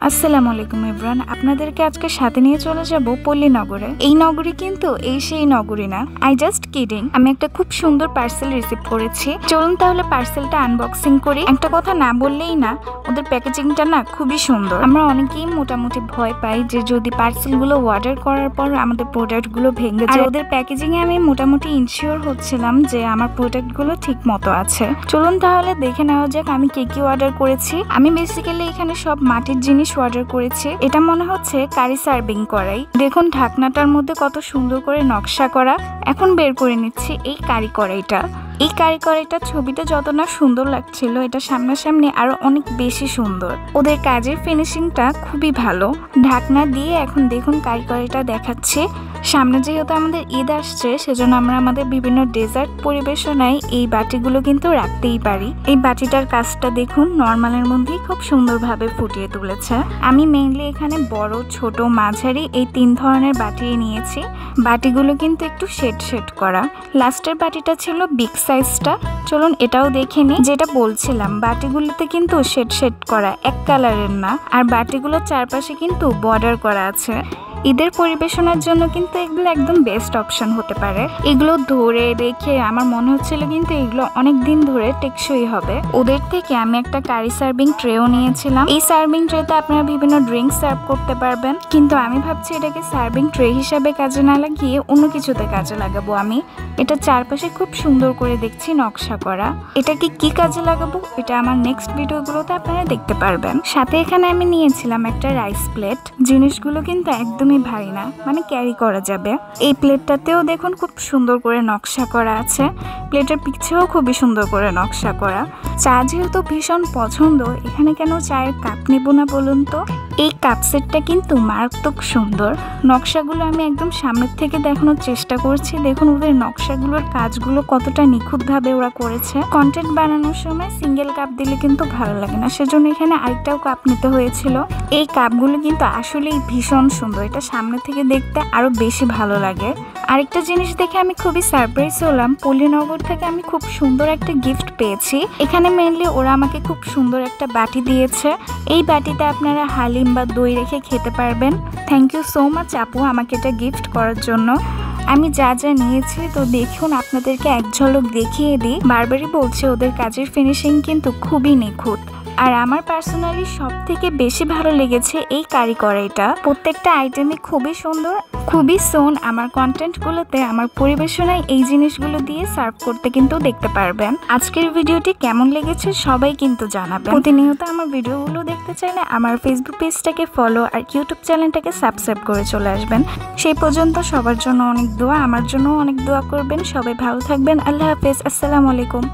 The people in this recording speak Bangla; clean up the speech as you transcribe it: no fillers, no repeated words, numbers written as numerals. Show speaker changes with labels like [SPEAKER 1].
[SPEAKER 1] আসসালামু আলাইকুম এভরিওয়ান, আপনাদেরকে আজকে সাথে নিয়ে চলে যাব পল্লী নগরে। এই নগরী কিন্তু সেই নগরী না, আই জাস্ট কিডিং। আমি একটা খুব সুন্দর পার্সেল রিসিভ করেছি। চলুন তাহলে পার্সেলটা আনবক্সিং করি। একটা কথা না বললেই না, ওদের প্যাকেজিংটা না খুবই সুন্দর। আমরা অনেকেই মোটামুটি ভয় পাই যে যদি পার্সেলগুলো অর্ডার করার পর আমাদের প্রোডাক্টগুলো ভেঙে যায়। ওদের প্যাকেজিং এ আমি মোটামুটি ইনশিওর হচ্ছিলাম যে আমার প্রোডাক্টগুলো ঠিক মতো আছে। চলুন তাহলে দেখে নেওয়া যাক আমি কি অর্ডার করেছি। আমি বেসিক্যালি এখানে সব মাটির জিনিস অর্ডার করেছি। এটা মনে হচ্ছে কারি সার্ভিং করাই। দেখুন ঢাকনাটার মধ্যে কত সুন্দর করে নকশা করা। এখন বের করে নিচ্ছি এই কারি কড়াইটা। এই কারি কড়াইটার ছবিটা যত না সুন্দর লাগছিল, এটা সামনাসামনি আরো অনেক বেশি সুন্দর। ওদের কাজের ফিনিশিংটা খুবই ভালো। ঢাকনা দিয়ে এখন দেখুন কারি কড়াইটা দেখাচ্ছে। সামনে যেহেতু আমাদের ঈদ আসছে, সেজন্য আমরা আমাদের বিভিন্ন ডেজার্ট পরিবেশনায় এই বাটিগুলো কিন্তু রাখতেই পারি। এই বাটিটার কাজটা দেখুন নর্মালের মধ্যেই খুব সুন্দরভাবে ফুটিয়ে তুলেছে। আমি মেইনলি এখানে বড়, ছোট, মাঝারি এই 3 ধরনের বাটি নিয়েছি। বাটিগুলো কিন্তু একটু শেড করা। লাস্টের বাটিটা ছিল বিগ সাইজটা। চলুন এটাও দেখে নিই। যেটা বলছিলাম, বাটিগুলোতে কিন্তু শেড করা, এক কালারের না। আর বাটিগুলোর চারপাশে কিন্তু বর্ডার করা আছে। ঈদের পরিবেশনার জন্য কিন্তু এগুলো একদম বেস্ট অপশন হতে পারে। এগুলো ধরে রেখে আমার মনে হচ্ছিল কিন্তু এগুলো অনেক দিন ধরে টেকসই হবে। ওদের থেকে আমি একটা কারি সার্ভিং ট্রেও নিয়েছিলাম। এই সার্ভিং ট্রেতে আপনারা বিভিন্ন ড্রিঙ্কস সার্ভ করতে পারবেন, কিন্তু আমি ভাবছি এটাকে সার্ভিং ট্রে হিসাবে কাজে না লাগিয়ে অন্য কিছুতে কাজে লাগাবো। আমি এটা চারপাশে খুব সুন্দর করে দেখছি নকশা করা। এটাকে কি কাজে লাগাবো এটা আমার নেক্সট ভিডিওগুলোতে আপনারা দেখতে পারবেন। সাথে এখানে আমি নিয়েছিলাম একটা রাইস প্লেট। জিনিসগুলো কিন্তু একদম ভারী না, মানে ক্যারি করা যাবে। এই প্লেটটাতেও দেখুন খুব সুন্দর করে নকশা করা আছে। প্লেটের পিছেও খুবই সুন্দর করে নকশা করা। চা যেহেতু ভীষণ পছন্দ, এখানে কেন চায়ের কাপ নেব না বলুন তো। এই কাপ সেটটা কিন্তু মারাত্মক সুন্দর। নকশাগুলো আমি একদম সামনের থেকে দেখানোর চেষ্টা করছি। দেখুন ওদের নকশাগুলোর কাজগুলো কতটা নিখুঁতভাবে ওরা করেছে। কন্টেন্ট বানানোর সময় সিঙ্গেল কাপ দিলে কিন্তু ভালো লাগে না, সেজন্য এখানে আরেকটাও কাপ নিতে হয়েছিল। এই কাপগুলো কিন্তু আসলেই ভীষণ সুন্দর। এটা সামনে থেকে দেখতে আরো বেশি ভালো লাগে। আরেকটা জিনিস দেখে আমি খুবই সারপ্রাইজ হলাম। পল্লীনগর থেকে আমি খুব সুন্দর একটা গিফট পেয়েছি। এখানে মেইনলি ওরা আমাকে খুব সুন্দর একটা বাটি দিয়েছে। এই বাটিতে আপনারা হালিম বা দই রেখে খেতে পারবেন। থ্যাংক ইউ সো মাচ আপু আমাকে এটা গিফট করার জন্য। আমি যা নিয়েছি তো দেখুন, আপনাদেরকে এক ঝলক দেখিয়ে দিই। বারবারই বলছি ওদের কাজের ফিনিশিং কিন্তু খুবই নিখুঁত। আর আমার পার্সোনালি সব থেকে বেশি ভালো লেগেছে এই কারি কড়াইটা। প্রত্যেকটা আইটেমই খুবই সুন্দর। খুবই সোন আমার কন্টেন্টগুলোতে, আমার পরিবেশনায় এই জিনিসগুলো দিয়ে সার্ভ করতে কিন্তু দেখতে পারবেন। আজকের ভিডিওটি কেমন লেগেছে সবাই কিন্তু জানাবেন। প্রতিনিয়ত আমার ভিডিওগুলো দেখতে চাইলে আমার ফেসবুক পেজটাকে ফলো আর ইউটিউব চ্যানেলটাকে সাবস্ক্রাইব করে চলে আসবেন। সেই পর্যন্ত সবার জন্য অনেক দোয়া, আমার জন্য অনেক দোয়া করবেন। সবাই ভালো থাকবেন। আল্লাহ হাফেজ। আসসালামু আলাইকুম।